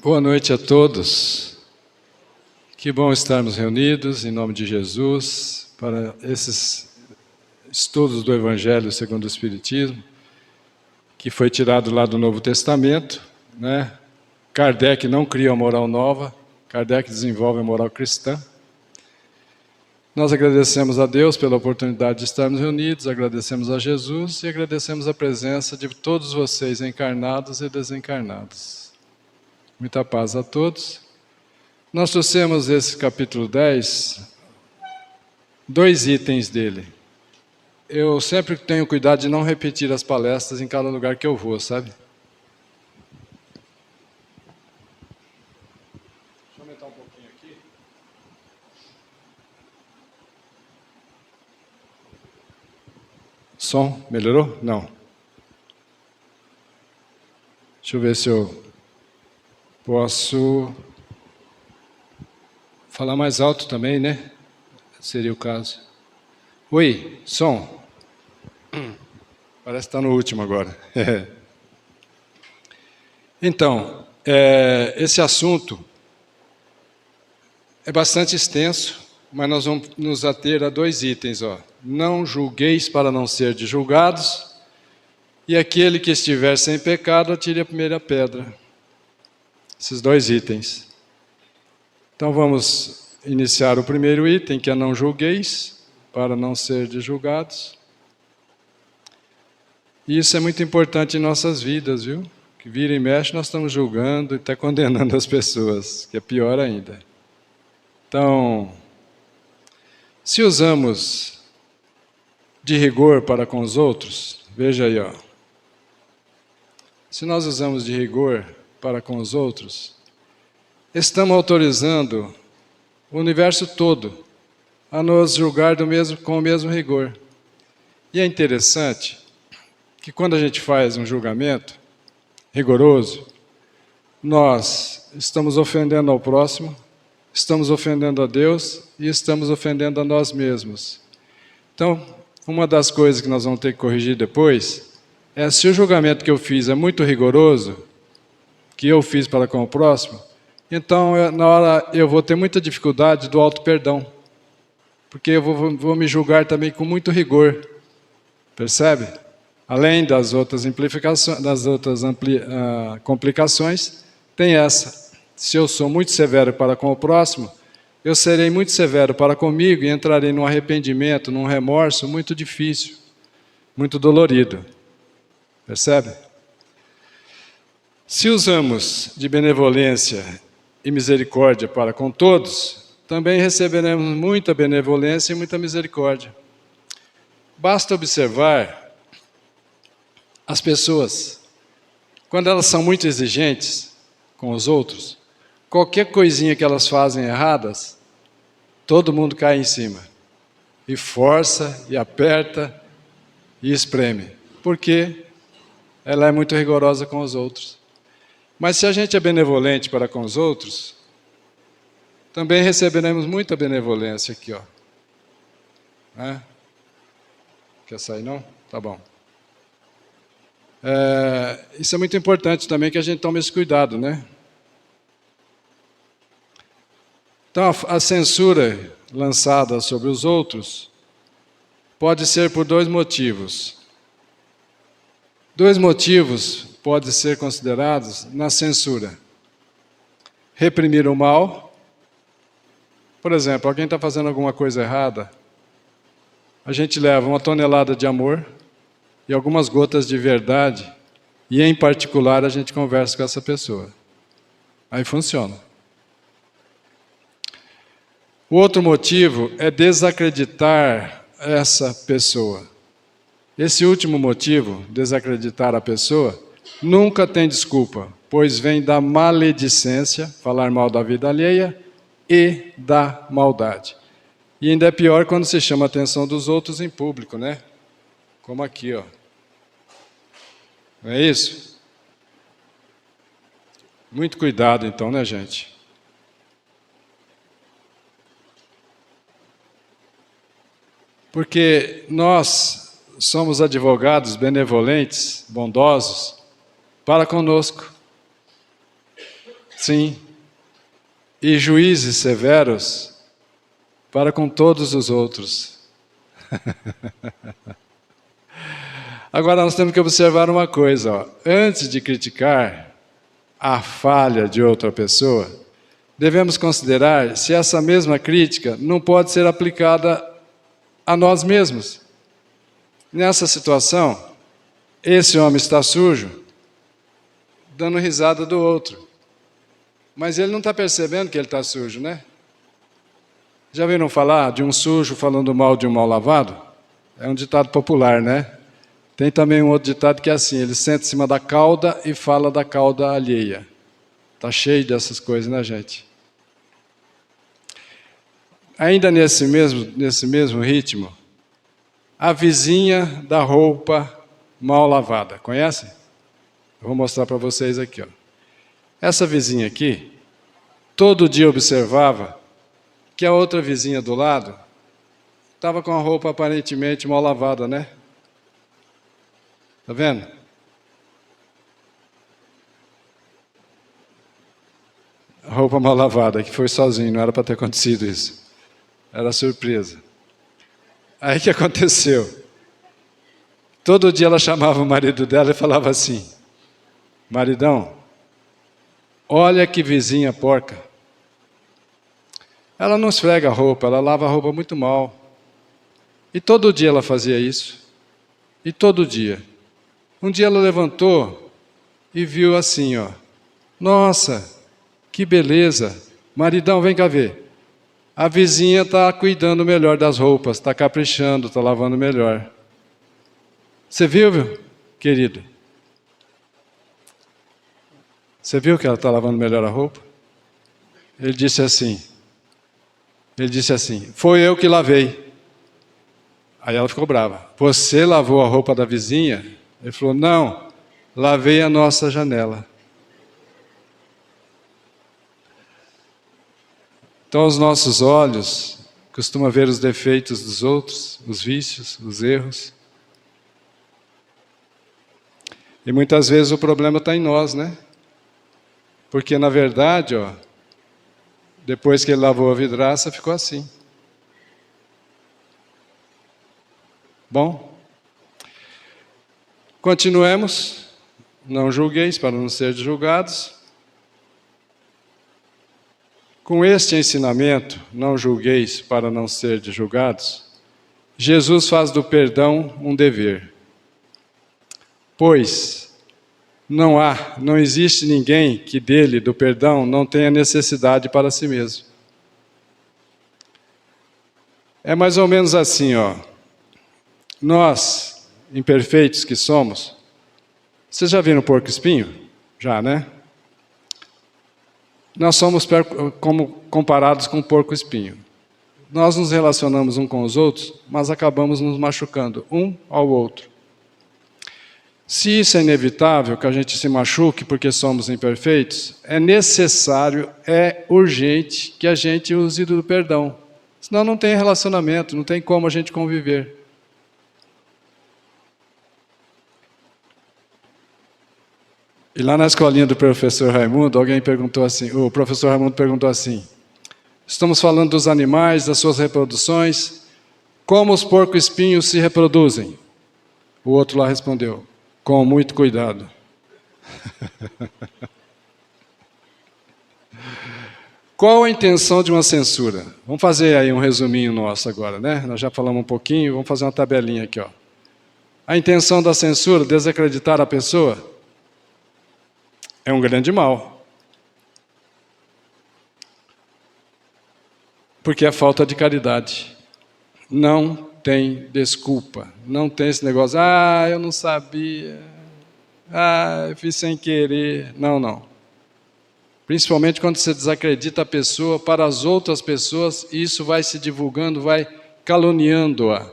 Boa noite a todos. Que bom estarmos reunidos em nome de Jesus para esses estudos do Evangelho segundo o Espiritismo, que foi tirado lá do Novo Testamento, né? Kardec não cria a moral nova, Kardec desenvolve a moral cristã. Nós agradecemos a Deus pela oportunidade de estarmos reunidos, agradecemos a Jesus e agradecemos a presença de todos vocês encarnados e desencarnados. Muita paz a todos. Nós trouxemos esse capítulo 10, 2 itens dele. Eu sempre tenho cuidado de não repetir as palestras em cada lugar que eu vou, sabe? Deixa eu aumentar um pouquinho aqui. Som, melhorou? Não. Deixa eu ver se eu posso falar mais alto também, né? Seria o caso. Oi, som. Parece que está no último agora. Então, esse assunto é bastante extenso, mas nós vamos nos ater a 2 itens. Não julgueis para não ser julgados, e aquele que estiver sem pecado, atire a primeira pedra. Esses 2 itens. Então vamos iniciar o primeiro item, que é não julgueis, para não ser julgados. E isso é muito importante em nossas vidas, viu? Que vira e mexe nós estamos julgando e até condenando as pessoas, que é pior ainda. Então, se usamos de rigor para com os outros, veja aí, se nós usamos de rigor para com os outros, estamos autorizando o universo todo a nos julgar com o mesmo rigor. E é interessante que quando a gente faz um julgamento rigoroso, nós estamos ofendendo ao próximo, estamos ofendendo a Deus e estamos ofendendo a nós mesmos. Então, uma das coisas que nós vamos ter que corrigir depois é se o julgamento que eu fiz é muito rigoroso, que eu fiz para com o próximo, então na hora eu vou ter muita dificuldade do auto-perdão, porque eu vou me julgar também com muito rigor, percebe? Além das outras implicações, complicações, tem essa. Se eu sou muito severo para com o próximo, eu serei muito severo para comigo e entrarei num arrependimento, num remorso muito difícil, muito dolorido, percebe? Se usamos de benevolência e misericórdia para com todos, também receberemos muita benevolência e muita misericórdia. Basta observar as pessoas, quando elas são muito exigentes com os outros, qualquer coisinha que elas fazem erradas, todo mundo cai em cima. E força, e aperta, e espreme. Porque ela é muito rigorosa com os outros. Mas se a gente é benevolente para com os outros, também receberemos muita benevolência aqui, Quer sair não? Tá bom. Isso é muito importante também que a gente tome esse cuidado, né? Então, a censura lançada sobre os outros pode ser por 2 motivos. 2 motivos podem ser considerados na censura. Reprimir o mal. Por exemplo, alguém está fazendo alguma coisa errada, a gente leva 1 tonelada de amor e algumas gotas de verdade, e em particular a gente conversa com essa pessoa. Aí funciona. O outro motivo é desacreditar essa pessoa. Esse último motivo, desacreditar a pessoa, nunca tem desculpa, pois vem da maledicência, falar mal da vida alheia, e da maldade. E ainda é pior quando se chama a atenção dos outros em público, né? Como aqui, Não é isso? Muito cuidado então, né, gente? Porque nós somos advogados benevolentes, bondosos, para conosco. Sim. E juízes severos para com todos os outros. Agora nós temos que observar uma coisa, ó. Antes de criticar a falha de outra pessoa, devemos considerar se essa mesma crítica não pode ser aplicada a nós mesmos. Nessa situação, esse homem está sujo, dando risada do outro. Mas ele não está percebendo que ele está sujo, né? Já viram falar de um sujo falando mal de um mal lavado? É um ditado popular, né? Tem também um outro ditado que é assim, ele senta em cima da cauda e fala da cauda alheia. Está cheio dessas coisas, né, gente? Ainda nesse mesmo ritmo, a vizinha da roupa mal lavada. Conhecem? Eu vou mostrar para vocês aqui. Ó. Essa vizinha aqui, todo dia observava que a outra vizinha do lado estava com a roupa aparentemente mal lavada, né? Está vendo? A roupa mal lavada, que foi sozinho, não era para ter acontecido isso. Era surpresa. Aí o que aconteceu? Todo dia ela chamava o marido dela e falava assim, maridão, olha que vizinha porca. Ela não esfrega a roupa, ela lava a roupa muito mal. E todo dia ela fazia isso. E todo dia. Um dia ela levantou e viu assim, ó. Nossa, que beleza. Maridão, vem cá ver. A vizinha está cuidando melhor das roupas, está caprichando, está lavando melhor. Você viu, querido? Você viu que ela está lavando melhor a roupa? Ele disse assim, foi eu que lavei. Aí ela ficou brava. Você lavou a roupa da vizinha? Ele falou, não, lavei a nossa janela. Então os nossos olhos costumam ver os defeitos dos outros, os vícios, os erros. E muitas vezes o problema está em nós, né? Porque na verdade, ó, depois que ele lavou a vidraça, ficou assim. Bom, continuemos. Não julgueis para não ser julgados. Com este ensinamento, não julgueis para não ser julgados, Jesus faz do perdão um dever. Pois não existe ninguém que dele, do perdão, não tenha necessidade para si mesmo. É mais ou menos assim, ó. Nós, imperfeitos que somos, vocês já viram porco-espinho? Já, né? Nós somos comparados com porco-espinho. Nós nos relacionamos uns com os outros, mas acabamos nos machucando um ao outro. Se isso é inevitável, que a gente se machuque porque somos imperfeitos, é necessário, é urgente que a gente use do perdão. Senão não tem relacionamento, não tem como a gente conviver. E lá na escolinha do professor Raimundo, o professor Raimundo perguntou assim, estamos falando dos animais, das suas reproduções, como os porco-espinhos se reproduzem? O outro lá respondeu, com muito cuidado. Qual a intenção de uma censura? Vamos fazer aí um resuminho nosso agora, né? Nós já falamos um pouquinho, vamos fazer uma tabelinha aqui, ó. A intenção da censura, desacreditar a pessoa, é um grande mal. Porque é falta de caridade. Não tem desculpa. Não tem esse negócio, eu não sabia. Eu fiz sem querer. Não. Principalmente quando você desacredita a pessoa para as outras pessoas, isso vai se divulgando, vai caluniando-a.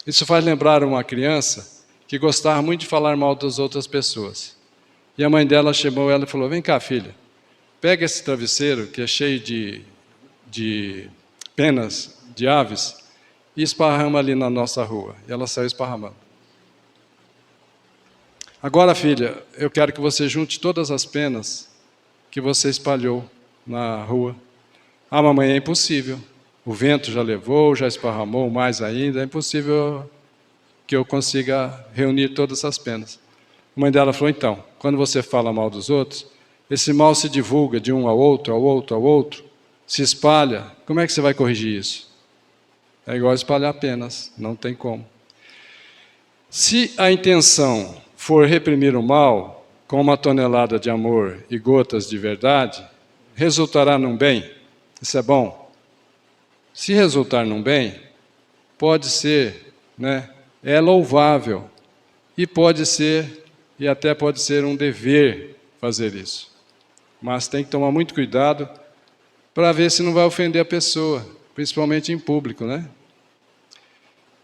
Isso faz lembrar uma criança que gostava muito de falar mal das outras pessoas. E a mãe dela chamou ela e falou, vem cá, filha, pega esse travesseiro que é cheio de penas de aves e esparrama ali na nossa rua. E ela saiu esparramando. Agora, filha, eu quero que você junte todas as penas que você espalhou na rua. Ah, mamãe, é impossível. O vento já levou, já esparramou mais ainda, é impossível que eu consiga reunir todas essas penas. A mãe dela falou, então, quando você fala mal dos outros, esse mal se divulga de um ao outro, ao outro, ao outro, se espalha, como é que você vai corrigir isso? É igual espalhar penas, não tem como. Se a intenção for reprimir o mal, com uma tonelada de amor e gotas de verdade, resultará num bem. Isso é bom. Se resultar num bem, pode ser, né, é louvável, e pode ser, e até pode ser um dever fazer isso. Mas tem que tomar muito cuidado para ver se não vai ofender a pessoa, principalmente em público, né?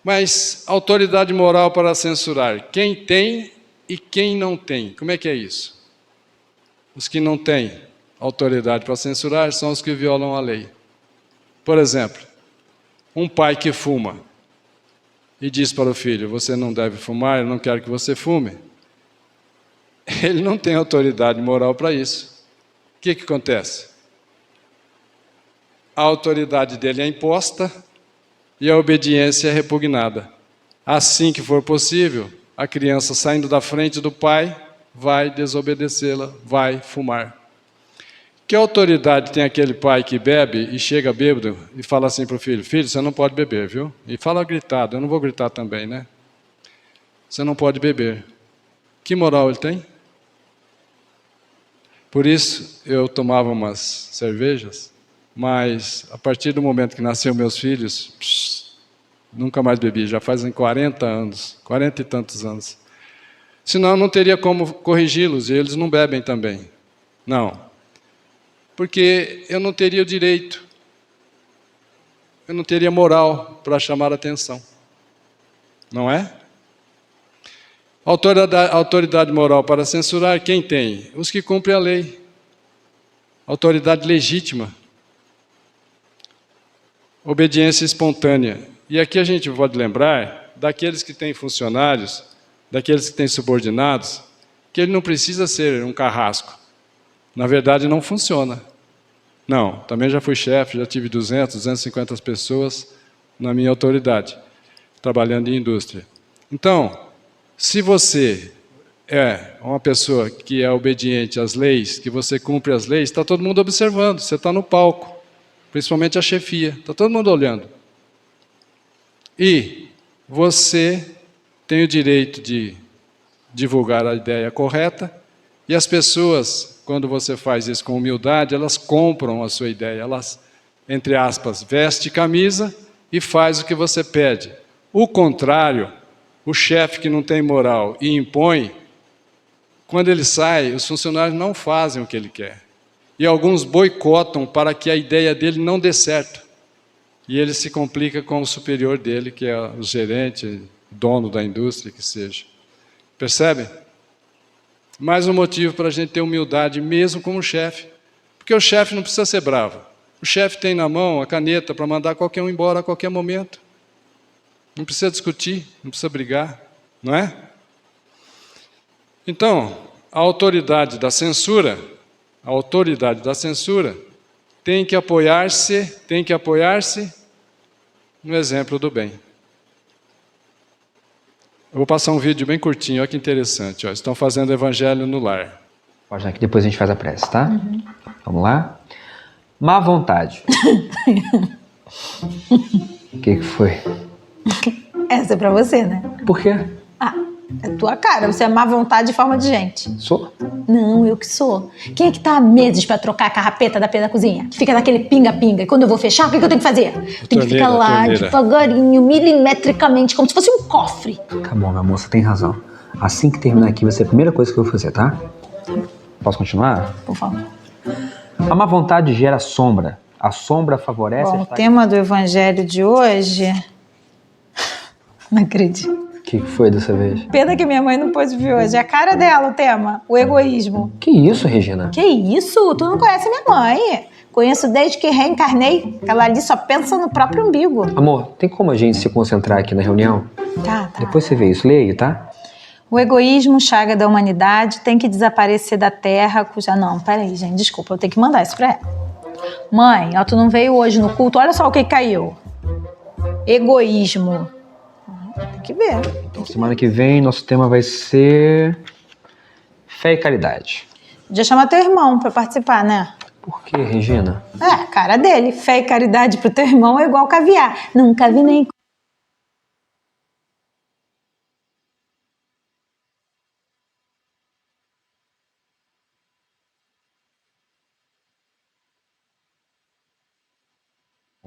Mas autoridade moral para censurar, quem tem e quem não tem. Como é que é isso? Os que não têm autoridade para censurar são os que violam a lei. Por exemplo, um pai que fuma e diz para o filho, você não deve fumar, eu não quero que você fume. Ele não tem autoridade moral para isso. O que acontece? A autoridade dele é imposta e a obediência é repugnada. Assim que for possível, a criança saindo da frente do pai vai desobedecê-la, vai fumar. Que autoridade tem aquele pai que bebe e chega bêbado e fala assim para o filho, filho, você não pode beber, viu? E fala gritado, eu não vou gritar também, né? Você não pode beber. Que moral ele tem? Por isso eu tomava umas cervejas, mas a partir do momento que nasceu meus filhos, nunca mais bebi, já fazem 40 anos, 40 e tantos anos. Senão eu não teria como corrigi-los, e eles não bebem também. Não. Porque eu não teria o direito, eu não teria moral para chamar a atenção. Não é? Autoridade moral para censurar, quem tem? Os que cumprem a lei. Autoridade legítima. Obediência espontânea. E aqui a gente pode lembrar daqueles que têm funcionários, daqueles que têm subordinados, que ele não precisa ser um carrasco. Na verdade, não funciona. Não, também já fui chefe, já tive 200, 250 pessoas na minha autoridade, trabalhando em indústria. Então, se você é uma pessoa que é obediente às leis, que você cumpre as leis, está todo mundo observando, você está no palco, principalmente a chefia, está todo mundo olhando. E você tem o direito de divulgar a ideia correta, e as pessoas, quando você faz isso com humildade, elas compram a sua ideia, elas, entre aspas, veste camisa e faz o que você pede. O contrário, o chefe que não tem moral e impõe, quando ele sai, os funcionários não fazem o que ele quer. E alguns boicotam para que a ideia dele não dê certo. E ele se complica com o superior dele, que é o gerente, dono da indústria, que seja. Percebem? Mais um motivo para a gente ter humildade, mesmo como chefe. Porque o chefe não precisa ser bravo. O chefe tem na mão a caneta para mandar qualquer um embora a qualquer momento. Não precisa discutir, não precisa brigar, não é? Então, a autoridade da censura tem que apoiar-se no exemplo do bem. Eu vou passar um vídeo bem curtinho, olha que interessante. Ó. Estão fazendo evangelho no lar. Pode já que depois a gente faz a prece, tá? Uhum. Vamos lá? Má vontade. O que foi? Essa é pra você, né? Por quê? Ah, é tua cara. Você é má vontade de forma de gente. Sou? Não, eu que sou. Quem é que tá há meses pra trocar a carrapeta da pia da cozinha? Que fica naquele pinga-pinga. E quando eu vou fechar, o que eu tenho que fazer? Eu tenho que ficar lá devagarinho, milimetricamente, como se fosse um cofre. Tá bom, minha moça, tem razão. Assim que terminar aqui vai ser a primeira coisa que eu vou fazer, tá? Posso continuar? Por favor. A má vontade gera sombra. A sombra favorece... Bom, o tema do evangelho de hoje... Não acredito. O que foi dessa vez? Pena que minha mãe não pôde vir hoje. É a cara dela o tema, o egoísmo. Que isso, Regina? Que isso? Tu não conhece minha mãe. Conheço desde que reencarnei. Ela ali só pensa no próprio umbigo. Amor, tem como a gente se concentrar aqui na reunião? Tá. Depois você vê isso. Lê aí, tá? O O egoísmo, chaga da humanidade, tem que desaparecer da terra cuja... Não, peraí, gente, desculpa, eu tenho que mandar isso pra ela. Mãe, ó, tu não veio hoje no culto, olha só o que caiu. Egoísmo. Tem que ver. Então, semana que vem, nosso tema vai ser fé e caridade. Podia chamar teu irmão pra participar, né? Por quê, Regina? É, cara dele. Fé e caridade pro teu irmão é igual caviar. Nunca vi nem...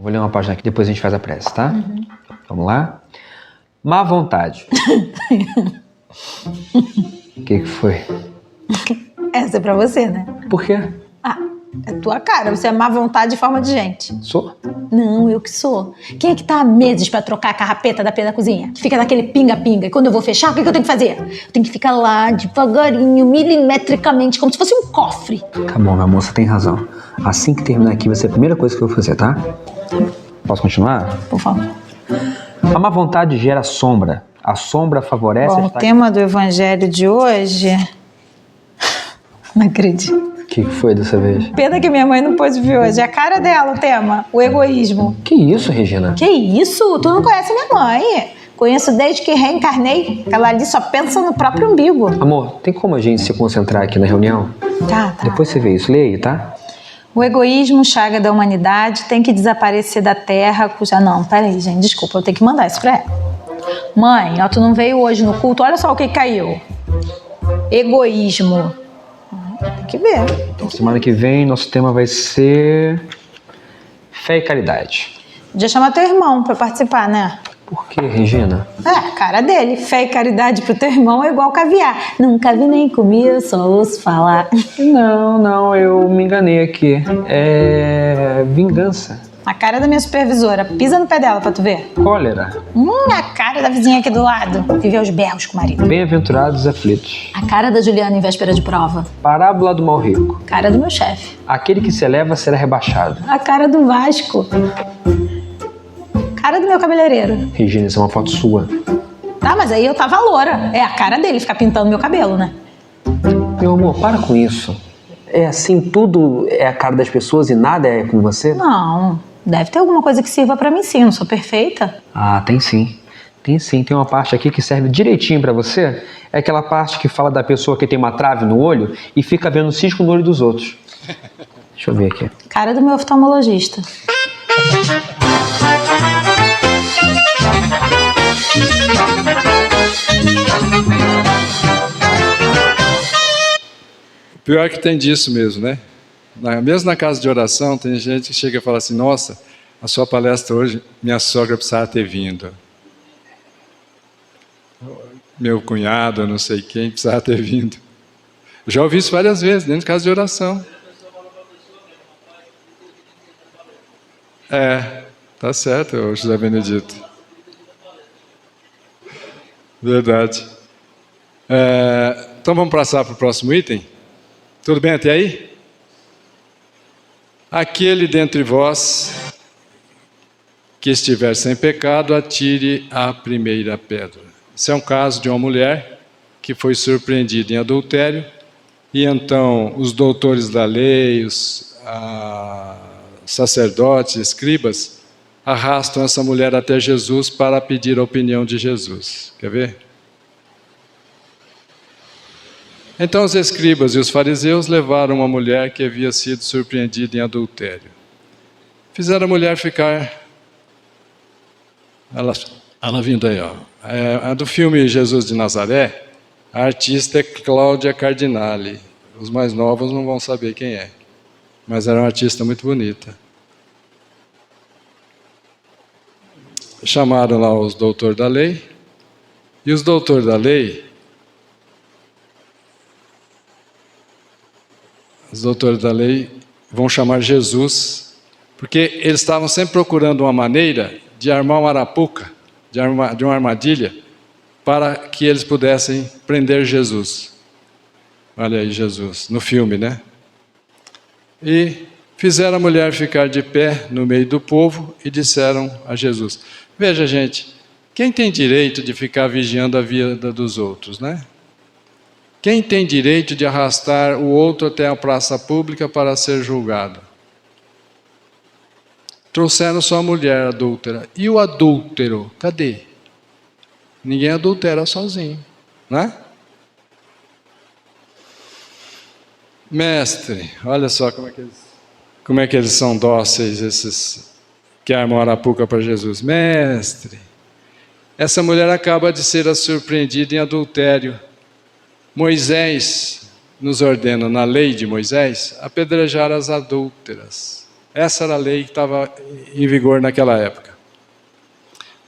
Vou ler uma página aqui, depois a gente faz a prece, tá? Vamos lá? Má vontade. O que foi? Essa é pra você, né? Por quê? Ah, é tua cara. Você é má vontade de forma de gente. Sou? Não, eu que sou. Quem é que tá há meses pra trocar a carrapeta da pia da cozinha? Que fica naquele pinga-pinga. E quando eu vou fechar, o que eu tenho que fazer? Eu tenho que ficar lá, devagarinho, milimetricamente, como se fosse um cofre. Tá bom, minha moça tem razão. Assim que terminar aqui vai ser a primeira coisa que eu vou fazer, tá? Posso continuar? Por favor. A má vontade gera sombra. A sombra favorece... Bom, o tema do evangelho de hoje... Não acredito. O que foi dessa vez? Pena que minha mãe não pôde vir hoje. É a cara dela o tema, o egoísmo. Que isso, Regina? Que isso? Tu não conhece minha mãe. Conheço desde que reencarnei. Ela ali só pensa no próprio umbigo. Amor, tem como a gente se concentrar aqui na reunião? Tá. Depois você vê isso. Lê aí, tá? O egoísmo, chaga da humanidade, tem que desaparecer da terra cuja... Não, peraí, gente, desculpa, eu tenho que mandar isso pra ela. Mãe, ó, tu não veio hoje no culto, olha só o que caiu. Egoísmo. Tem que ver. Então, semana que vem, nosso tema vai ser fé e caridade. Podia chamar teu irmão pra participar, né? Por quê, Regina? É, cara dele. Fé e caridade pro teu irmão é igual caviar. Nunca vi nem comi, eu só ouço falar. Não, eu me enganei aqui. É vingança. A cara da minha supervisora. Pisa no pé dela pra tu ver. Cólera. A cara da vizinha aqui do lado. Vive aos berros com o marido. Bem-aventurados aflitos. A cara da Juliana em véspera de prova. Parábola do mal rico. Cara do meu chefe. Aquele que se eleva será rebaixado. A cara do Vasco. Cara do meu cabeleireiro. Regina, isso é uma foto sua. Tá, mas aí eu tava loura. É a cara dele ficar pintando meu cabelo, né? Meu amor, para com isso. É assim, tudo é a cara das pessoas e nada é com você? Não, deve ter alguma coisa que sirva pra mim sim, eu não sou perfeita. Ah, tem sim. Tem sim, tem uma parte aqui que serve direitinho pra você. É aquela parte que fala da pessoa que tem uma trave no olho e fica vendo cisco no olho dos outros. Deixa eu ver aqui. Cara do meu oftalmologista. O pior é que tem disso mesmo, né? Mesmo na casa de oração, tem gente que chega e fala assim, nossa, a sua palestra hoje, minha sogra precisava ter vindo. Meu cunhado, não sei quem, precisava ter vindo. Eu já ouvi isso várias vezes, dentro de casa de oração. Tá certo, José Benedito. Verdade. Então vamos passar para o próximo item? Tudo bem até aí? Aquele dentre vós que estiver sem pecado, atire a primeira pedra. Esse é um caso de uma mulher que foi surpreendida em adultério, e então os doutores da lei, os sacerdotes, escribas, arrastam essa mulher até Jesus para pedir a opinião de Jesus. Quer ver? Então os escribas e os fariseus levaram uma mulher que havia sido surpreendida em adultério. Fizeram a mulher ficar... Ela vindo aí, ó. É do filme Jesus de Nazaré, a artista é Cláudia Cardinale. Os mais novos não vão saber quem é. Mas era uma artista muito bonita. Chamaram lá os doutores da lei. E os doutores da lei... Os doutores da lei vão chamar Jesus, porque eles estavam sempre procurando uma maneira de armar uma arapuca, de uma armadilha, para que eles pudessem prender Jesus. Olha aí Jesus, no filme, né? E fizeram a mulher ficar de pé no meio do povo e disseram a Jesus: veja, gente, quem tem direito de ficar vigiando a vida dos outros, né? Quem tem direito de arrastar o outro até a praça pública para ser julgado? Trouxeram só a mulher adúltera. E o adúltero? Cadê? Ninguém adultera sozinho, né? Mestre, olha só como é que eles são dóceis, esses que armam arapuca para Jesus. Mestre, essa mulher acaba de ser surpreendida em adultério. Moisés nos ordena, na lei de Moisés, apedrejar as adúlteras. Essa era a lei que estava em vigor naquela época.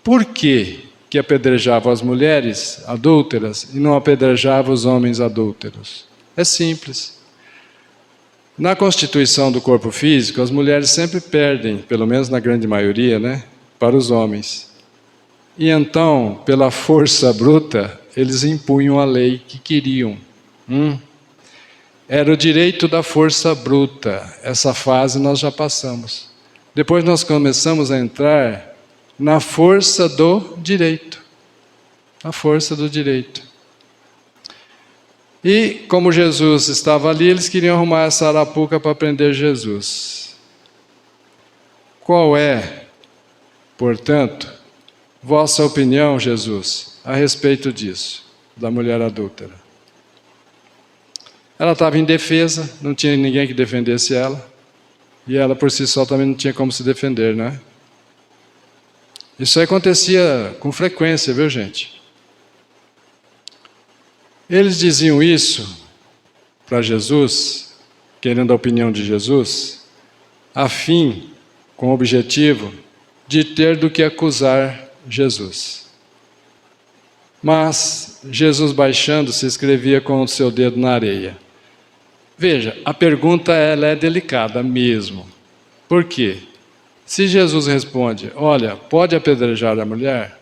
Por que apedrejava as mulheres adúlteras e não apedrejava os homens adúlteros? É simples. Na constituição do corpo físico, as mulheres sempre perdem, pelo menos na grande maioria, né, para os homens. E então, pela força bruta, eles impunham a lei que queriam. Era o direito da força bruta. Essa fase nós já passamos. Depois nós começamos a entrar na força do direito. A força do direito. E como Jesus estava ali, eles queriam arrumar essa arapuca para prender Jesus. Qual é, portanto, vossa opinião, Jesus, a respeito disso, da mulher adúltera? Ela estava indefesa, não tinha ninguém que defendesse ela, e ela por si só também não tinha como se defender, né? Isso aí acontecia com frequência, viu, gente? Eles diziam isso para Jesus, querendo a opinião de Jesus, a fim, com o objetivo, de ter do que acusar Jesus. Mas Jesus, baixando-se, escrevia com o seu dedo na areia. Veja, a pergunta ela é delicada mesmo. Por quê? Se Jesus responde, olha, pode apedrejar a mulher,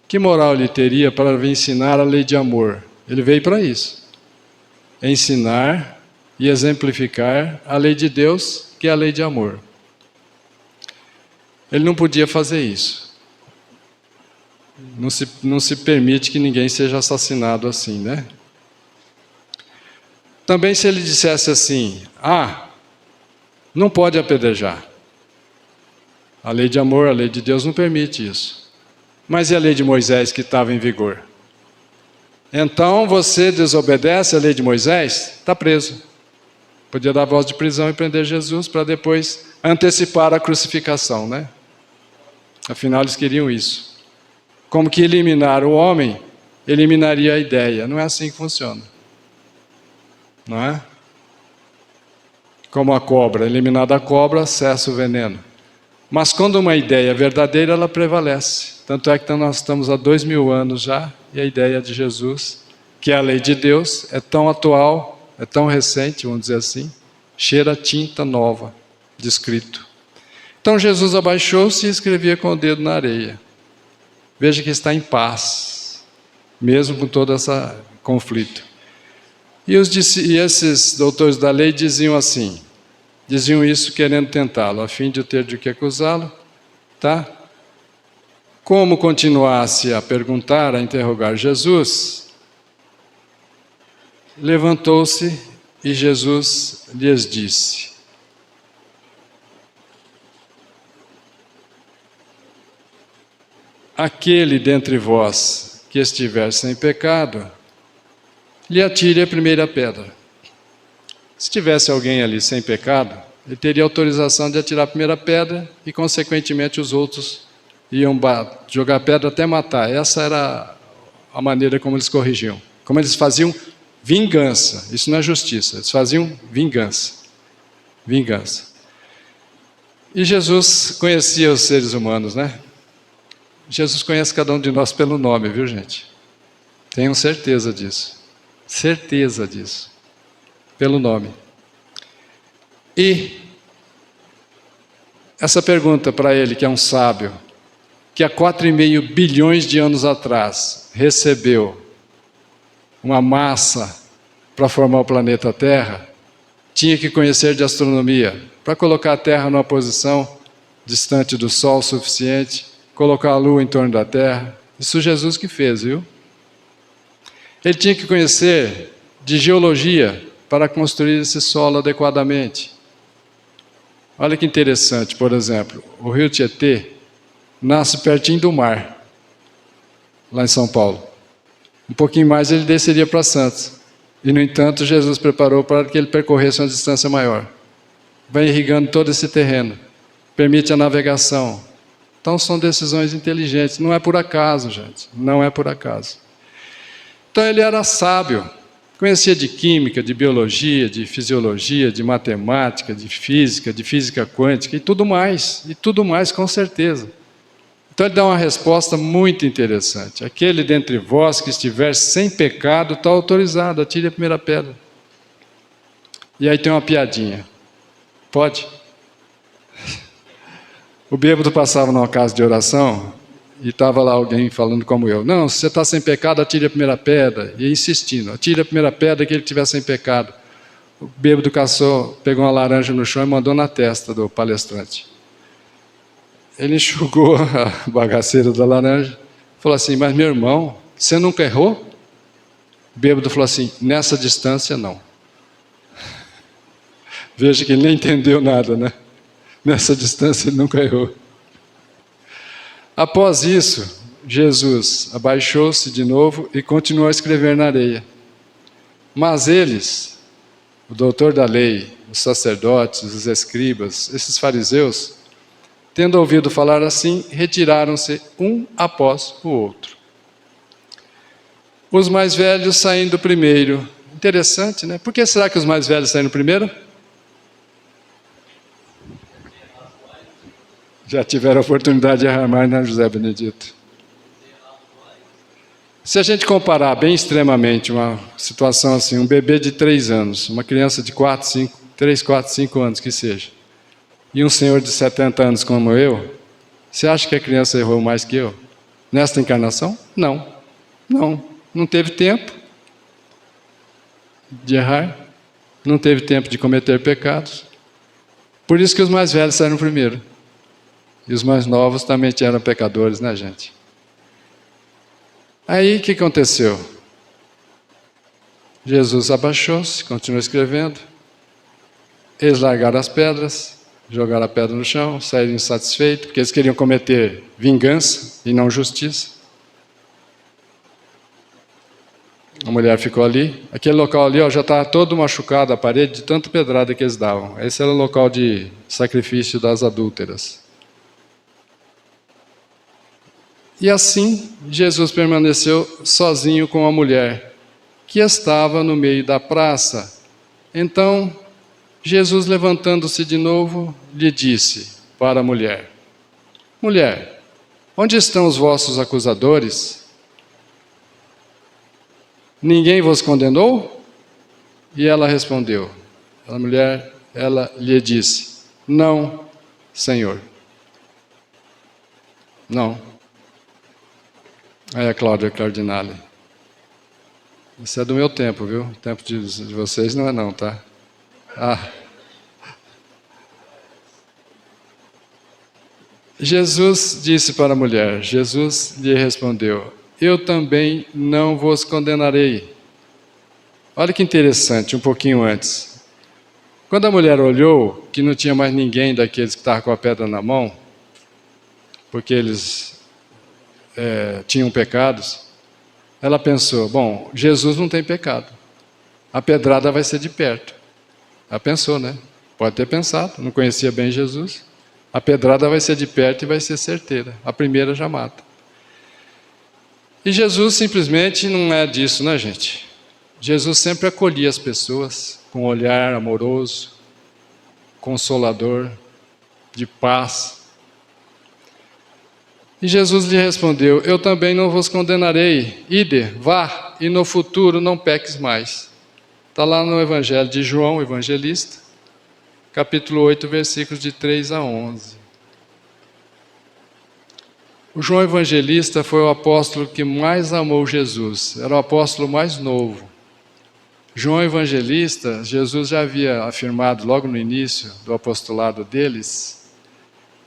que moral ele teria para vir ensinar a lei de amor? Ele veio para isso. Ensinar e exemplificar a lei de Deus, que é a lei de amor. Ele não podia fazer isso. Não se permite que ninguém seja assassinado assim, né? Também se ele dissesse assim, não pode apedrejar. A lei de amor, a lei de Deus não permite isso. Mas e a lei de Moisés que estava em vigor? Então você desobedece a lei de Moisés, está preso. Podia dar voz de prisão e prender Jesus para depois antecipar a crucificação, né? Afinal eles queriam isso. Como que eliminar o homem, eliminaria a ideia. Não é assim que funciona. Não é? Como a cobra, eliminada a cobra, cessa o veneno. Mas quando uma ideia é verdadeira, ela prevalece. Tanto é que nós estamos há 2000 anos já, e a ideia de Jesus, que é a lei de Deus, é tão atual, é tão recente, vamos dizer assim, cheira tinta nova de escrito. Então Jesus abaixou-se e escrevia com o dedo na areia. Veja que está em paz, mesmo com todo esse conflito. E esses doutores da lei diziam assim, diziam isso querendo tentá-lo, a fim de ter de que acusá-lo, tá? Como continuasse a perguntar, a interrogar Jesus, levantou-se e Jesus lhes disse: aquele dentre vós que estiver sem pecado, lhe atire a primeira pedra. Se tivesse alguém ali sem pecado, ele teria autorização de atirar a primeira pedra e, consequentemente, os outros iam jogar pedra até matar. Essa era a maneira como eles corrigiam. Como eles faziam vingança. Isso não é justiça, eles faziam vingança. Vingança. E Jesus conhecia os seres humanos, né? Jesus conhece cada um de nós pelo nome, viu, gente? Tenham certeza disso. Certeza disso. Pelo nome. E essa pergunta para ele, que é um sábio, que há 4,5 bilhões de anos atrás recebeu uma massa para formar o planeta Terra, tinha que conhecer de astronomia para colocar a Terra numa posição distante do Sol o suficiente, colocar a Lua em torno da Terra. Isso Jesus que fez, viu? Ele tinha que conhecer de geologia para construir esse solo adequadamente. Olha que interessante, por exemplo, o rio Tietê nasce pertinho do mar, lá em São Paulo. Um pouquinho mais ele desceria para Santos. E, no entanto, Jesus preparou para que ele percorresse uma distância maior. Vai irrigando todo esse terreno, permite a navegação. Então são decisões inteligentes, não é por acaso, gente, não é por acaso. Então ele era sábio, conhecia de química, de biologia, de fisiologia, de matemática, de física quântica e tudo mais com certeza. Então ele dá uma resposta muito interessante. Aquele dentre vós que estiver sem pecado está autorizado, atire a primeira pedra. E aí tem uma piadinha. Pode? O bêbado passava numa casa de oração e estava lá alguém falando como eu. Não, se você está sem pecado, atire a primeira pedra. E insistindo, atire a primeira pedra que ele estiver sem pecado. O bêbado pegou uma laranja no chão e mandou na testa do palestrante. Ele enxugou a bagaceira da laranja, falou assim, mas meu irmão, você nunca errou? O bêbado falou assim, nessa distância não. Veja que ele nem entendeu nada, né? Nessa distância ele nunca errou. Após isso, Jesus abaixou-se de novo e continuou a escrever na areia. Mas eles, o doutor da lei, os sacerdotes, os escribas, esses fariseus, tendo ouvido falar assim, retiraram-se um após o outro. Os mais velhos saindo primeiro. Interessante, né? Por que será que os mais velhos saíram primeiro? Já tiveram a oportunidade de errar mais, né, José Benedito? Se a gente comparar bem extremamente uma situação assim, um bebê de 3 anos, uma criança de 3, 4, 5 anos que seja, e um senhor de 70 anos como eu, você acha que a criança errou mais que eu? Nesta encarnação? Não. Não teve tempo de errar, não teve tempo de cometer pecados. Por isso que os mais velhos saíram primeiro. E os mais novos também eram pecadores, né, gente? Aí, o que aconteceu? Jesus abaixou-se, continuou escrevendo. Eles largaram as pedras, jogaram a pedra no chão, saíram insatisfeitos, porque eles queriam cometer vingança e não justiça. A mulher ficou ali. Aquele local ali já estava todo machucado, a parede, de tanta pedrada que eles davam. Esse era o local de sacrifício das adúlteras. E assim, Jesus permaneceu sozinho com a mulher, que estava no meio da praça. Então, Jesus, levantando-se de novo, lhe disse para a mulher, mulher, onde estão os vossos acusadores? Ninguém vos condenou? E ela respondeu, a mulher, ela lhe disse, não, Senhor. Não. Aí a Cláudia Cardinale. Isso é do meu tempo, viu? O tempo de vocês não é não, tá? Jesus disse para a mulher, Jesus lhe respondeu, eu também não vos condenarei. Olha que interessante, um pouquinho antes. Quando a mulher olhou que não tinha mais ninguém daqueles que estavam com a pedra na mão, porque eles tinham pecados, ela pensou, bom, Jesus não tem pecado, a pedrada vai ser de perto. Ela pensou, né? Pode ter pensado, não conhecia bem Jesus. A pedrada vai ser de perto e vai ser certeira, a primeira já mata. E Jesus simplesmente não é disso, né, gente? Jesus sempre acolhia as pessoas com um olhar amoroso, consolador, de paz. E Jesus lhe respondeu, eu também não vos condenarei, ide, vá, e no futuro não peques mais. Está lá no Evangelho de João, Evangelista, capítulo 8, versículos de 3 a 11. O João Evangelista foi o apóstolo que mais amou Jesus, era o apóstolo mais novo. João Evangelista, Jesus já havia afirmado logo no início do apostolado deles,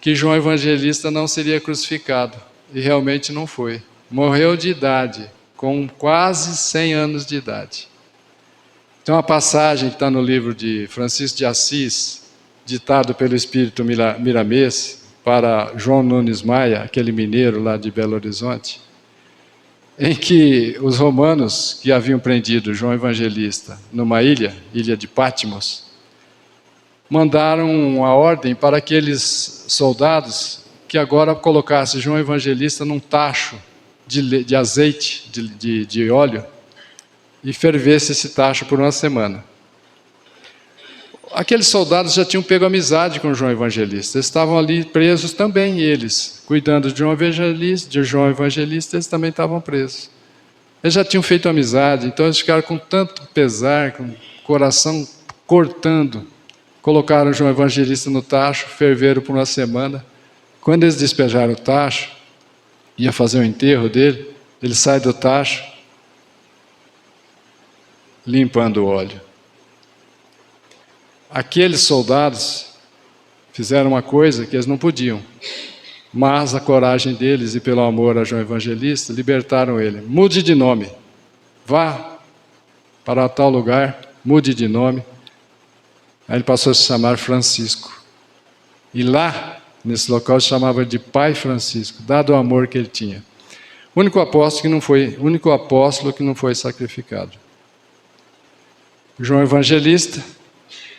que João Evangelista não seria crucificado, e realmente não foi. Morreu de idade, com quase 100 anos de idade. Tem uma passagem que está no livro de Francisco de Assis, ditado pelo Espírito Miramês, para João Nunes Maia, aquele mineiro lá de Belo Horizonte, em que os romanos que haviam prendido João Evangelista numa ilha de Patmos, mandaram uma ordem para aqueles soldados que agora colocassem João Evangelista num tacho de azeite, de óleo, e fervesse esse tacho por uma semana. Aqueles soldados já tinham pego amizade com João Evangelista. Eles estavam ali presos também, eles, cuidando de João Evangelista, eles também estavam presos. Eles já tinham feito amizade, então eles ficaram com tanto pesar, com o coração cortando. Colocaram João Evangelista no tacho, ferveram por uma semana. Quando eles despejaram o tacho, ia fazer o enterro dele, ele sai do tacho, limpando o óleo. Aqueles soldados fizeram uma coisa que eles não podiam, mas a coragem deles e pelo amor a João Evangelista libertaram ele. Mude de nome, vá para tal lugar, mude de nome. Aí ele passou a se chamar Francisco. E lá, nesse local, se chamava de Pai Francisco, dado o amor que ele tinha. O único apóstolo que não foi sacrificado. João Evangelista,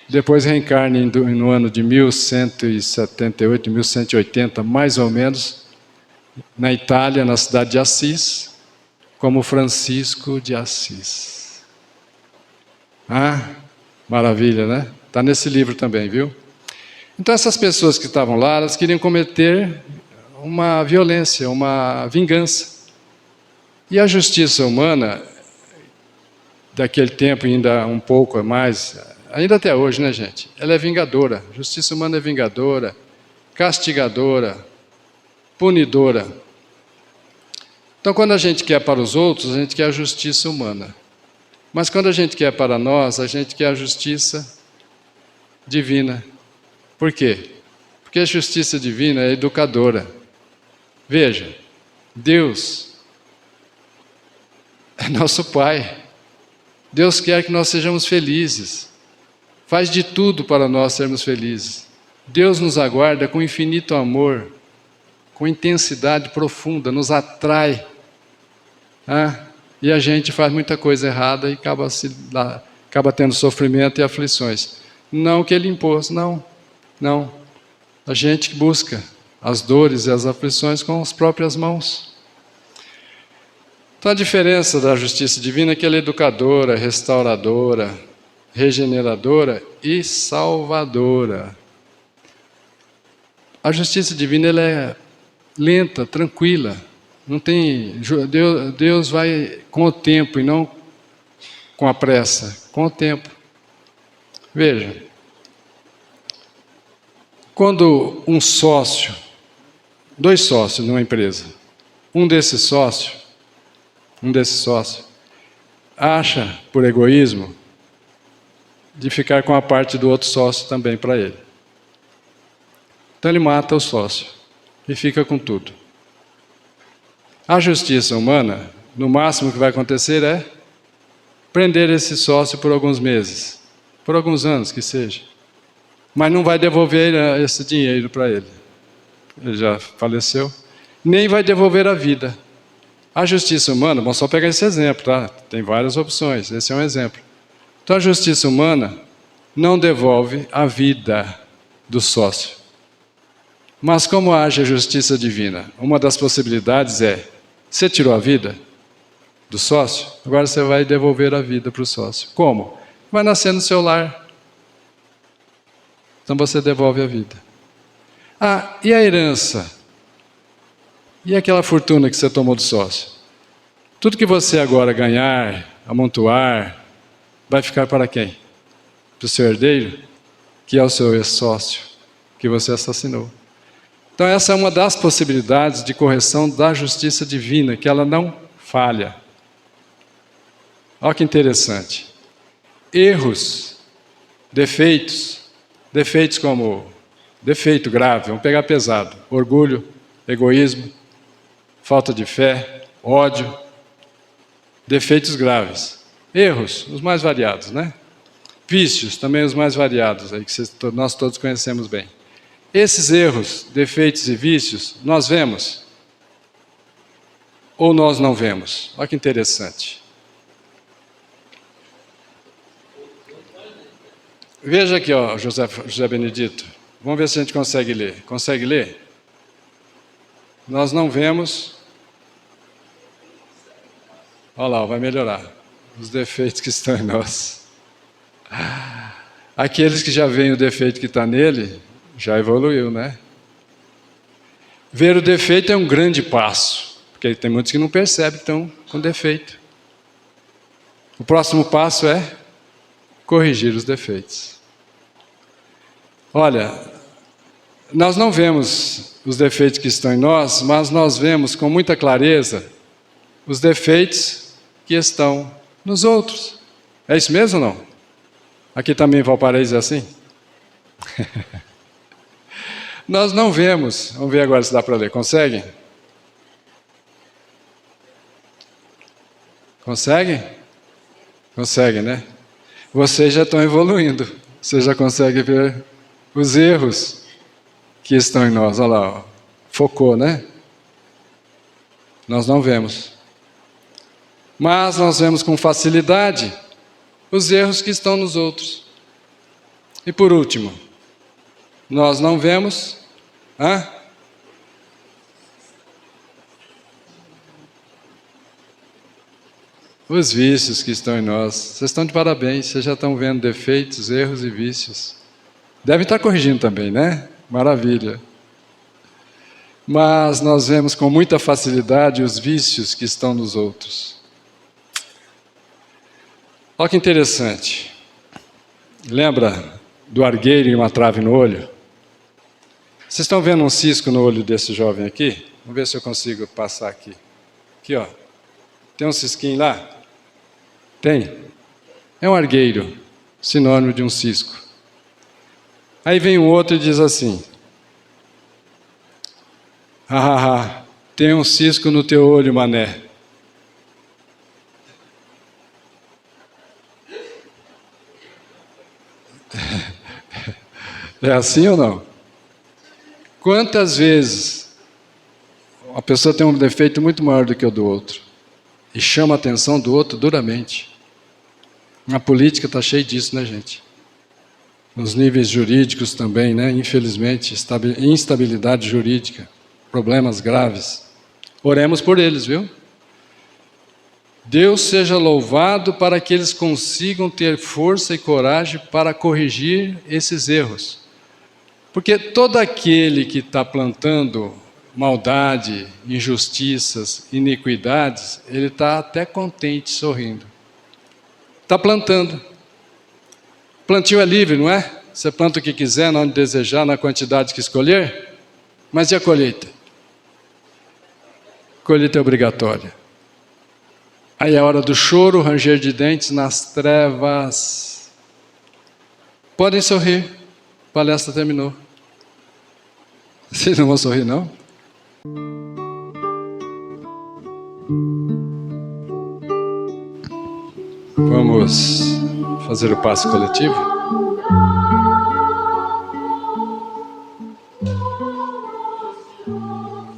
depois reencarna no ano de 1178, 1180, mais ou menos, na Itália, na cidade de Assis, como Francisco de Assis. Ah, maravilha, né? Está nesse livro também, viu? Então essas pessoas que estavam lá, elas queriam cometer uma violência, uma vingança. E a justiça humana, daquele tempo ainda um pouco mais, ainda até hoje, né, gente? Ela é vingadora. A justiça humana é vingadora, castigadora, punidora. Então, quando a gente quer para os outros, a gente quer a justiça humana. Mas quando a gente quer para nós, a gente quer a justiça divina. Por quê? Porque a justiça divina é educadora. Veja, Deus é nosso Pai. Deus quer que nós sejamos felizes. Faz de tudo para nós sermos felizes. Deus nos aguarda com infinito amor, com intensidade profunda, nos atrai. E a gente faz muita coisa errada e acaba tendo sofrimento e aflições. Não que Ele impôs, não. A gente busca as dores e as aflições com as próprias mãos. Então a diferença da justiça divina é que ela é educadora, restauradora, regeneradora e salvadora. A justiça divina ela é lenta, tranquila. Não tem, Deus vai com o tempo e não com a pressa, com o tempo. Veja, quando dois sócios numa empresa, um desses sócios acha, por egoísmo, de ficar com a parte do outro sócio também para ele. Então ele mata o sócio e fica com tudo. A justiça humana, no máximo que vai acontecer é prender esse sócio por alguns meses, por alguns anos que seja. Mas não vai devolver esse dinheiro para ele. Ele já faleceu. Nem vai devolver a vida. A justiça humana, vamos só pegar esse exemplo, tá? Tem várias opções, esse é um exemplo. Então a justiça humana não devolve a vida do sócio. Mas como age a justiça divina? Uma das possibilidades é, você tirou a vida do sócio, agora você vai devolver a vida para o sócio. Como? Vai nascer no seu lar. Então você devolve a vida. E a herança? E aquela fortuna que você tomou do sócio? Tudo que você agora ganhar, amontoar, vai ficar para quem? Para o seu herdeiro, que é o seu ex-sócio, que você assassinou. Então essa é uma das possibilidades de correção da justiça divina, que ela não falha. Olha que interessante. Erros, defeitos como defeito grave, vamos pegar pesado, orgulho, egoísmo, falta de fé, ódio, defeitos graves. Erros, os mais variados, né? Vícios, também os mais variados, aí que nós todos conhecemos bem. Esses erros, defeitos e vícios, nós vemos ou nós não vemos? Olha que interessante. Veja aqui, ó, José Benedito. Vamos ver se a gente consegue ler. Consegue ler? Nós não vemos. Olha lá, vai melhorar. Os defeitos que estão em nós. Aqueles que já veem o defeito que está nele, já evoluiu, né? Ver o defeito é um grande passo, porque tem muitos que não percebem que estão com defeito. O próximo passo é corrigir os defeitos. Olha, nós não vemos os defeitos que estão em nós, mas nós vemos com muita clareza os defeitos que estão nos outros. É isso mesmo ou não? Aqui também em Valparaíso é assim? Nós não vemos. Vamos ver agora se dá para ler. Conseguem? Conseguem? Conseguem, né? Vocês já estão evoluindo. Vocês já conseguem ver os erros que estão em nós. Olha lá, ó. Focou, né? Nós não vemos. Mas nós vemos com facilidade os erros que estão nos outros. E por último, nós não vemos os vícios que estão em nós. Vocês estão de parabéns, vocês já estão vendo defeitos, erros e vícios. Devem estar corrigindo também, né? Maravilha. Mas nós vemos com muita facilidade os vícios que estão nos outros. Olha que interessante. Lembra do argueiro e uma trave no olho? Vocês estão vendo um cisco no olho desse jovem aqui? Vamos ver se eu consigo passar aqui. Aqui, ó. Tem um cisquinho lá? Tem? É um argueiro, sinônimo de um cisco. Aí vem um outro e diz assim: tem um cisco no teu olho, mané. É assim ou não? Quantas vezes a pessoa tem um defeito muito maior do que o do outro e chama a atenção do outro duramente? Na política está cheio disso, né, gente? Nos níveis jurídicos também, né? Infelizmente, instabilidade jurídica, problemas graves. Oremos por eles, viu? Deus seja louvado para que eles consigam ter força e coragem para corrigir esses erros. Porque todo aquele que está plantando maldade, injustiças, iniquidades, ele está até contente, sorrindo. Está plantando. Plantio é livre, não é? Você planta o que quiser, onde desejar, na quantidade que escolher. Mas e a colheita? Colheita é obrigatória. Aí é a hora do choro, ranger de dentes nas trevas. Podem sorrir, a palestra terminou. Vocês não vão sorrir, não? Vamos fazer o passo coletivo?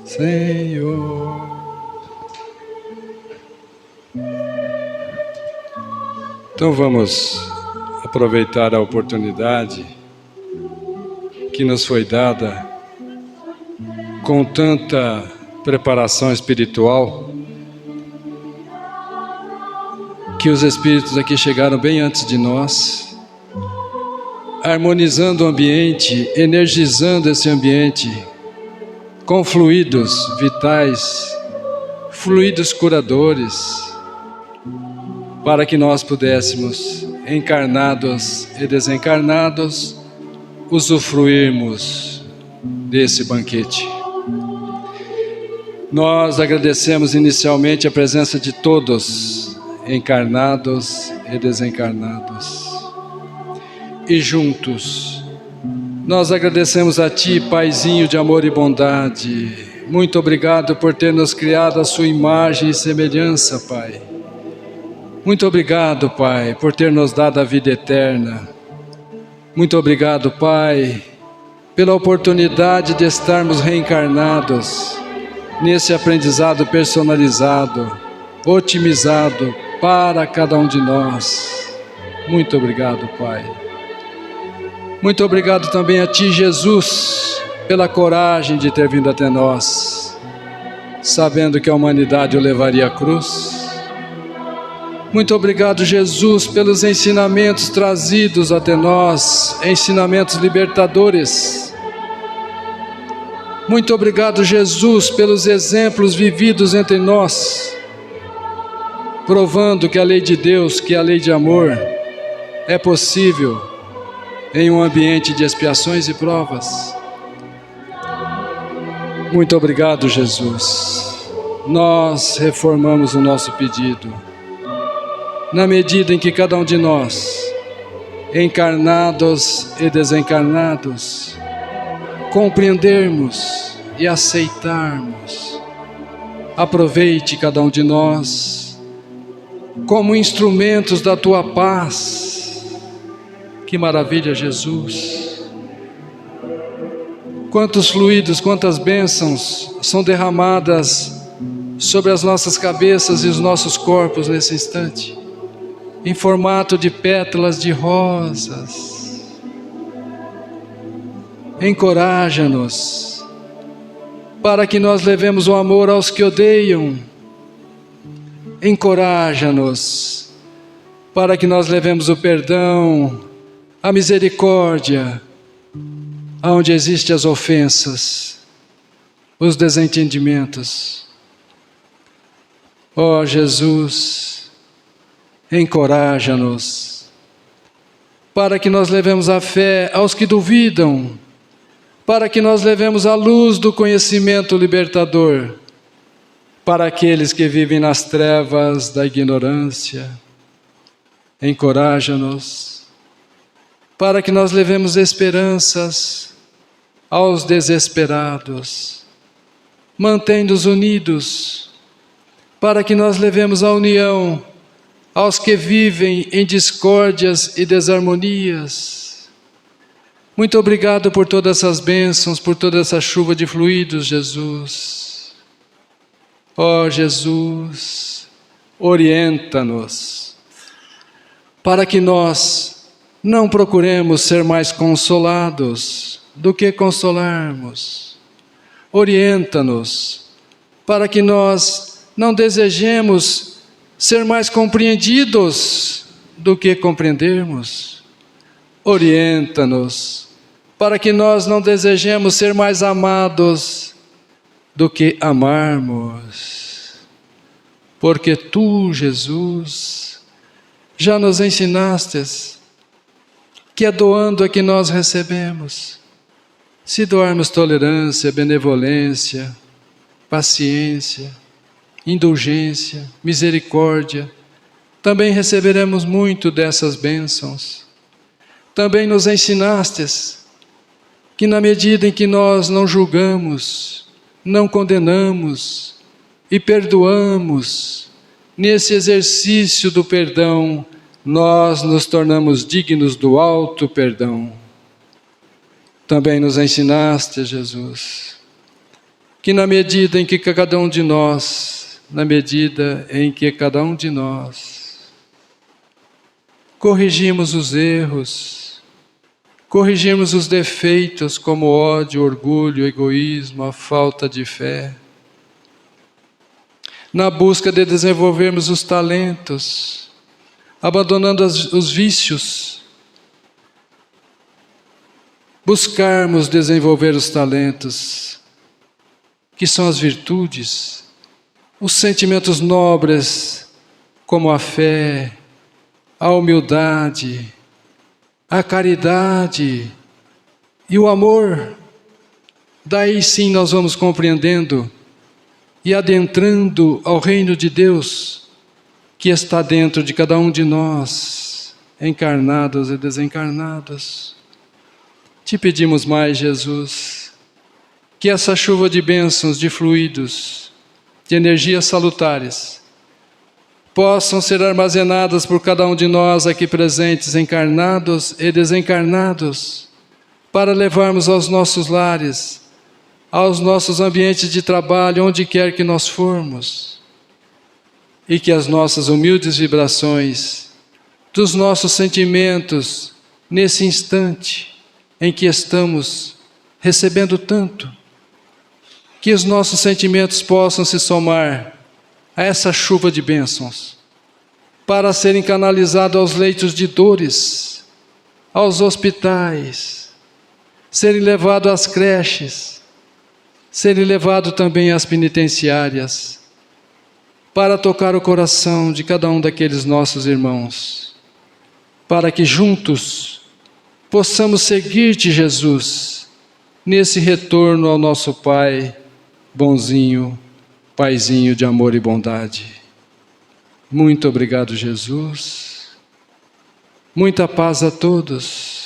Senhor. Então vamos aproveitar a oportunidade que nos foi dada com tanta preparação espiritual, que os espíritos aqui chegaram bem antes de nós, harmonizando o ambiente, energizando esse ambiente com fluidos vitais, fluidos curadores, para que nós pudéssemos, encarnados e desencarnados, usufruirmos desse banquete. Nós agradecemos inicialmente a presença de todos, encarnados e desencarnados. E juntos, nós agradecemos a Ti, Paizinho de amor e bondade. Muito obrigado por ter nos criado a Sua imagem e semelhança, Pai. Muito obrigado, Pai, por ter nos dado a vida eterna. Muito obrigado, Pai, pela oportunidade de estarmos reencarnados nesse aprendizado personalizado, otimizado para cada um de nós. Muito obrigado, Pai. Muito obrigado também a Ti, Jesus, pela coragem de ter vindo até nós, sabendo que a humanidade o levaria à cruz. Muito obrigado, Jesus, pelos ensinamentos trazidos até nós, ensinamentos libertadores. Muito obrigado, Jesus, pelos exemplos vividos entre nós, provando que a lei de Deus, que a lei de amor, é possível em um ambiente de expiações e provas. Muito obrigado, Jesus. Nós reformamos o nosso pedido. Na medida em que cada um de nós, encarnados e desencarnados, compreendermos e aceitarmos, aproveite cada um de nós como instrumentos da Tua paz. Que maravilha, Jesus! Quantos fluidos, quantas bênçãos são derramadas sobre as nossas cabeças e os nossos corpos nesse instante, em formato de pétalas de rosas. Encoraja-nos para que nós levemos o amor aos que odeiam. Encoraja-nos para que nós levemos o perdão, a misericórdia, aonde existem as ofensas, os desentendimentos. Ó Jesus, encoraja-nos para que nós levemos a fé aos que duvidam, para que nós levemos a luz do conhecimento libertador para aqueles que vivem nas trevas da ignorância. Encoraja-nos para que nós levemos esperanças aos desesperados, mantendo-os unidos, para que nós levemos a união aos que vivem em discórdias e desarmonias. Muito obrigado por todas essas bênçãos, por toda essa chuva de fluidos, Jesus. Ó Jesus, orienta-nos, para que nós não procuremos ser mais consolados do que consolarmos. Orienta-nos, para que nós não desejemos ser mais compreendidos do que compreendermos. Orienta-nos, para que nós não desejemos ser mais amados do que amarmos. Porque Tu, Jesus, já nos ensinastes que é doando a que nós recebemos. Se doarmos tolerância, benevolência, paciência, indulgência, misericórdia, também receberemos muito dessas bênçãos. Também nos ensinastes que na medida em que nós não julgamos, não condenamos e perdoamos, nesse exercício do perdão, nós nos tornamos dignos do alto perdão. Também nos ensinaste, Jesus, que na medida em que cada um de nós corrigimos os erros, corrigimos os defeitos como ódio, orgulho, egoísmo, a falta de fé, na busca de desenvolvermos os talentos, abandonando os vícios, buscarmos desenvolver os talentos, que são as virtudes, os sentimentos nobres, como a fé, a humildade, a caridade e o amor. Daí sim nós vamos compreendendo e adentrando ao reino de Deus, que está dentro de cada um de nós, encarnados e desencarnados. Te pedimos mais, Jesus, que essa chuva de bênçãos, de fluidos, de energias salutares, possam ser armazenadas por cada um de nós aqui presentes, encarnados e desencarnados, para levarmos aos nossos lares, aos nossos ambientes de trabalho, onde quer que nós formos, e que as nossas humildes vibrações, dos nossos sentimentos, nesse instante em que estamos recebendo tanto, que os nossos sentimentos possam se somar a essa chuva de bênçãos, para serem canalizados aos leitos de dores, aos hospitais, serem levados às creches, serem levados também às penitenciárias, para tocar o coração de cada um daqueles nossos irmãos, para que juntos possamos seguir-te, Jesus, nesse retorno ao nosso Pai, bonzinho, Paizinho de amor e bondade. Muito obrigado, Jesus. Muita paz a todos.